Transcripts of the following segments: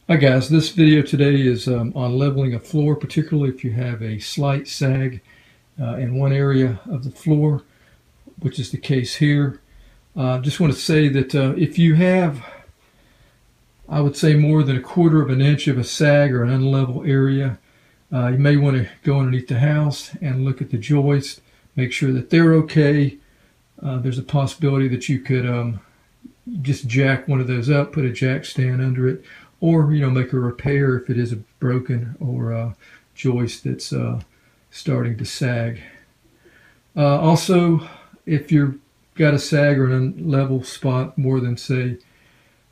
Hi guys, this video today is on leveling a floor, particularly if you have a slight sag in one area of the floor, which is the case here. Just want to say that if you have, I would say, more than 1/4 of an inch of a sag or an unlevel area, you may want to go underneath the house and look at the joist, make sure that they're okay. There's a possibility that you could just jack one of those up, put a jack stand under it, or make a repair if it is a broken or a joist that's starting to sag. Also, if you've got a sag or an unlevel spot more than, say,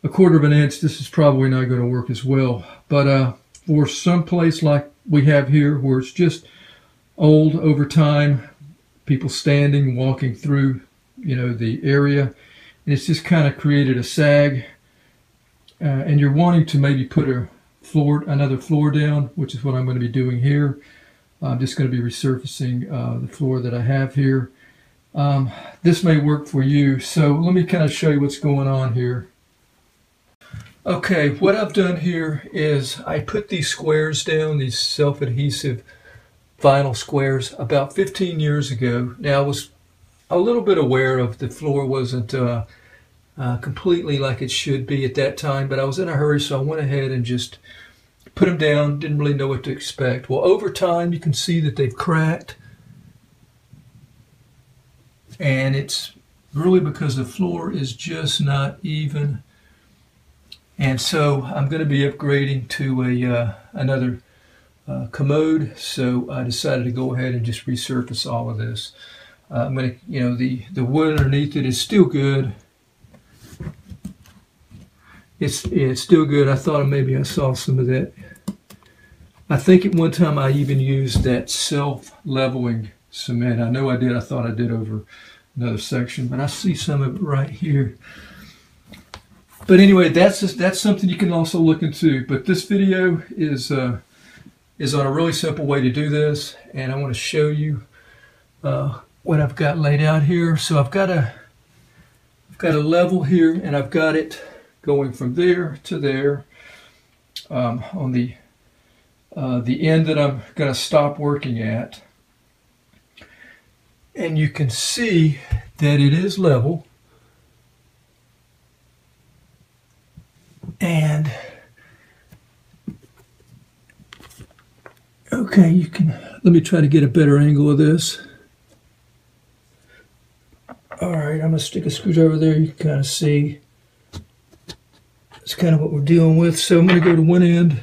1/4 of an inch, this is probably not going to work as well. But for some place like we have here, where it's just old over time, people standing, walking through, the area, and it's just kind of created a sag, and you're wanting to maybe put another floor down, which is what I'm going to be doing here. I'm just going to be resurfacing the floor that I have here. This may work for you, so let me kind of show you what's going on here. Okay, what I've done here is I put these squares down, these self-adhesive vinyl squares, about 15 years ago. Now, I was a little bit aware of the floor wasn't completely like it should be at that time, but I was in a hurry, so I went ahead and just put them down. Didn't really know what to expect. Well, over time, you can see that they've cracked, and it's really because the floor is just not even. And so I'm going to be upgrading to another commode, so I decided to go ahead and just resurface all of this. I'm going to, the wood underneath it is still good. It's still good. I thought maybe I saw some of that. I think at one time I even used that self-leveling cement. I know I did. I thought I did over another section, but I see some of it right here. But anyway, that's something you can also look into. But this video is on a really simple way to do this, and I want to show you what I've got laid out here. So I've got a level here, and I've got it going from there to there on the end that I'm going to stop working at. And you can see that it is level. And okay, let me try to get a better angle of this. All right, I'm going to stick a screwdriver there. You can kind of see. That's kind of what we're dealing with. So I'm going to go to one end.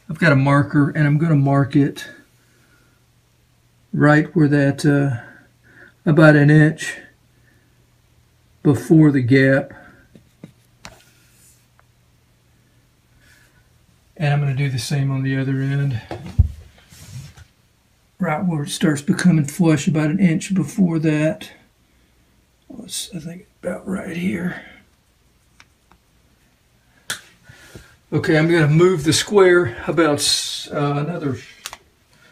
I've got a marker, and I'm going to mark it right where that, about an inch before the gap. And I'm going to do the same on the other end. Right where it starts becoming flush, about an inch before that. I think about right here. Okay, I'm going to move the square about another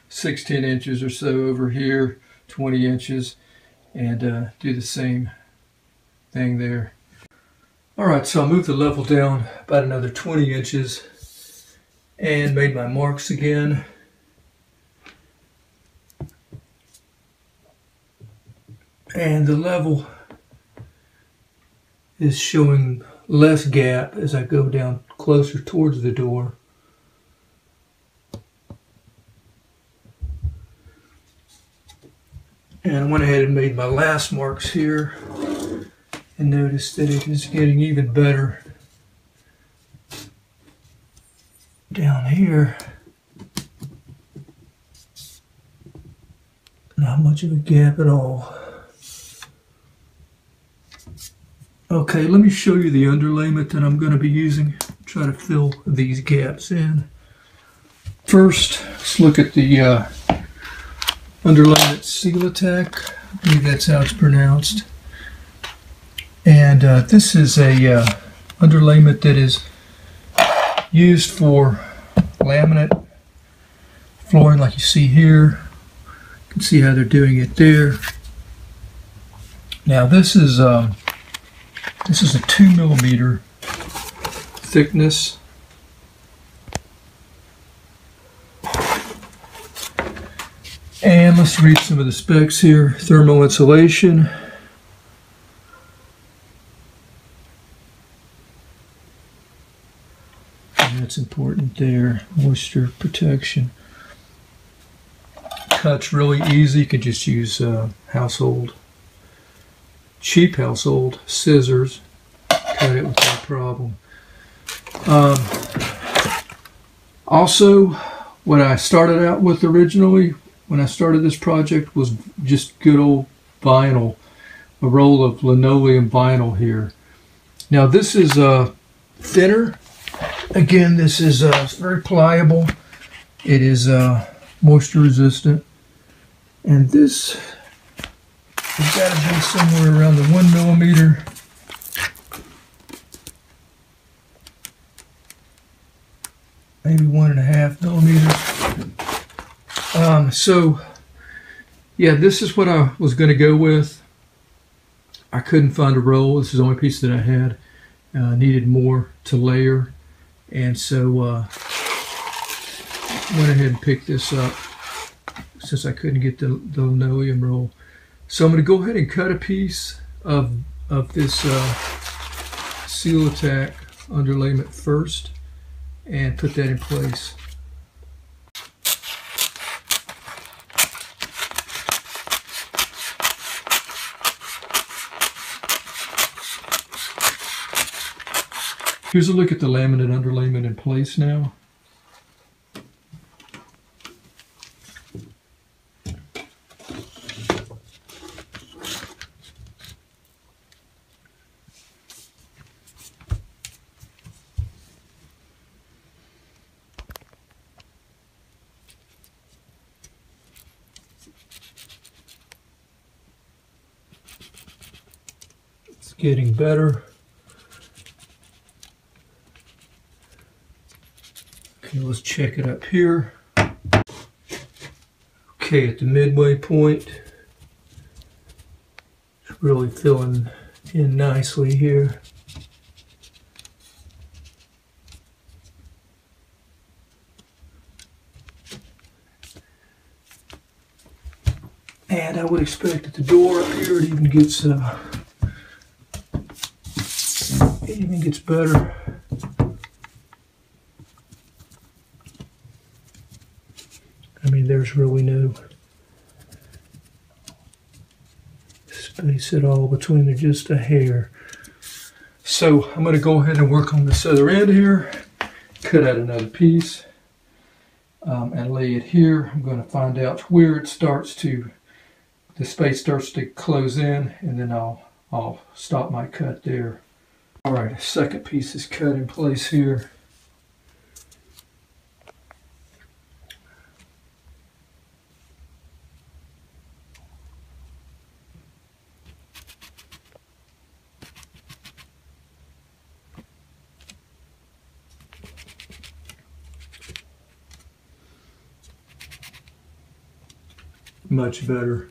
16 inches or so over here, 20 inches, and do the same thing there. All right, so I moved the level down about another 20 inches and made my marks again. And the level is showing less gap as I go down closer towards the door. And I went ahead and made my last marks here, and notice that it is getting even better down here. Not much of a gap at all. Okay, let me show you the underlayment that I'm going to be using. Try to fill these gaps in. First, let's look at the underlayment SELITAC. I believe that's how it's pronounced. And this is a underlayment that is used for laminate flooring, like you see here. You can see how they're doing it there. Now this is a 2 millimeter thickness, And let's read some of the specs here. Thermal insulation. And that's important there. Moisture protection. Cuts really easy. You can just use cheap household scissors. Cut it without problem. Also, what I started out with originally when I started this project was just good old vinyl, a roll of linoleum vinyl here. Now this is thinner. Again, this is very pliable. It is moisture resistant, and this has got to be somewhere around the 1 millimeter. Maybe 1.5 millimeters. So yeah, this is what I was going to go with. I couldn't find a roll. This is the only piece that I had. Needed more to layer, and so went ahead and picked this up since I couldn't get the linoleum roll. So I'm going to go ahead and cut a piece of this SELITAC underlayment first and put that in place. Here's a look at the laminate underlayment in place now. It's getting better. Okay, let's check it up here. Okay, at the midway point, it's really filling in nicely here. And I would expect at the door up here it even gets better. I mean, there's really no space at all between them, just a hair. So I'm going to go ahead and work on this other end here, cut out another piece, and lay it here. I'm going to find out where it starts to, the space starts to close in, and then I'll stop my cut there. All right, a second piece is cut in place here. Much better.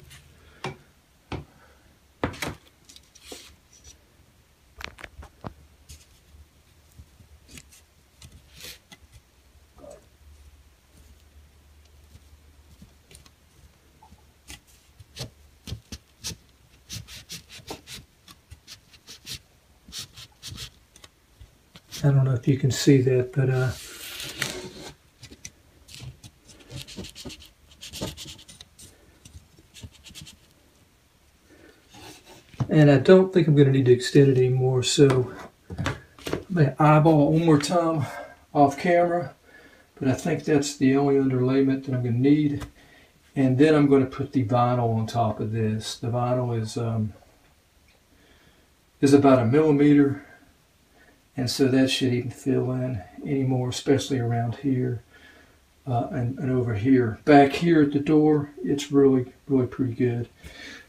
I don't know if you can see that, but and I don't think I'm going to need to extend it anymore, so I'm going to eyeball it one more time off camera, but I think that's the only underlayment that I'm going to need. And then I'm going to put the vinyl on top of this. The vinyl is about 1 millimeter, and so that should even fill in anymore, especially around here and over here. Back here at the door, it's really pretty good.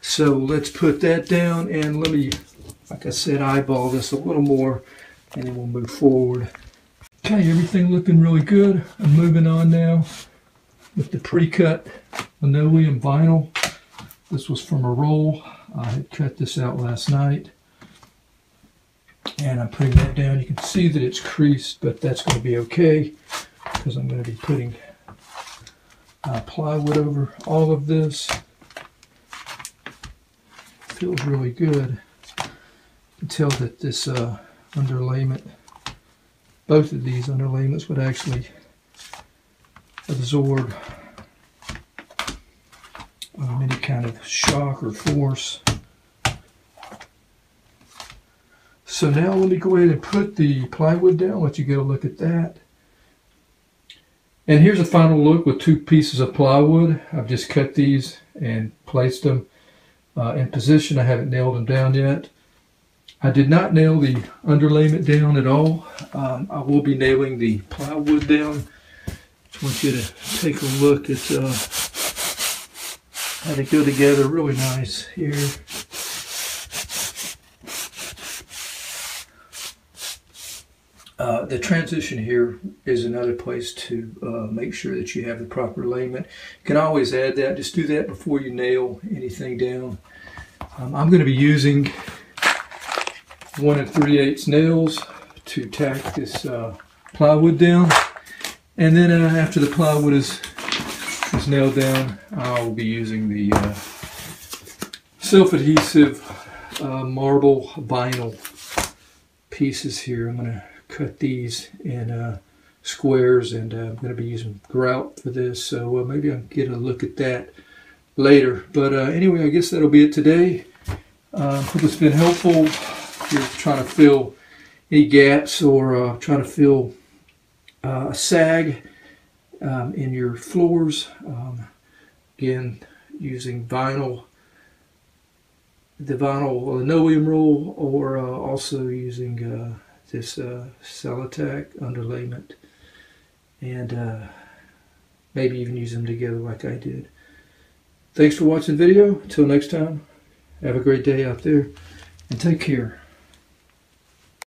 So let's put that down, and let me, like I said, eyeball this a little more, and then we'll move forward. Okay, everything looking really good. I'm moving on now with the pre-cut linoleum vinyl. This was from a roll. I had cut this out last night, and I'm putting that down. You can see that it's creased, but that's going to be okay because I'm going to be putting plywood over all of this. Feels really good. You can tell that this underlayment, both of these underlayments would actually absorb any kind of shock or force. So now let me go ahead and put the plywood down, let you get a look at that. And here's a final look with 2 pieces of plywood. I've just cut these and placed them in position. I haven't nailed them down yet. I did not nail the underlayment down at all. I will be nailing the plywood down. Just want you to take a look at how they go together really nice here. The transition here is another place to make sure that you have the proper layment. You can always add that. Just do that before you nail anything down. I'm going to be using 1 3/8 nails to tack this plywood down. And then after the plywood is nailed down, I will be using the self-adhesive marble vinyl pieces here. I'm going to cut these in squares, and I'm going to be using grout for this, so maybe I'll get a look at that later. But anyway, I guess that'll be it today. Hope it's been helpful. If you're trying to fill any gaps or trying to fill a sag in your floors, again, using vinyl, the vinyl linoleum roll, or also using this SELITAC underlayment, and maybe even use them together like I did. Thanks for watching the video. Until next time, have a great day out there, and take care.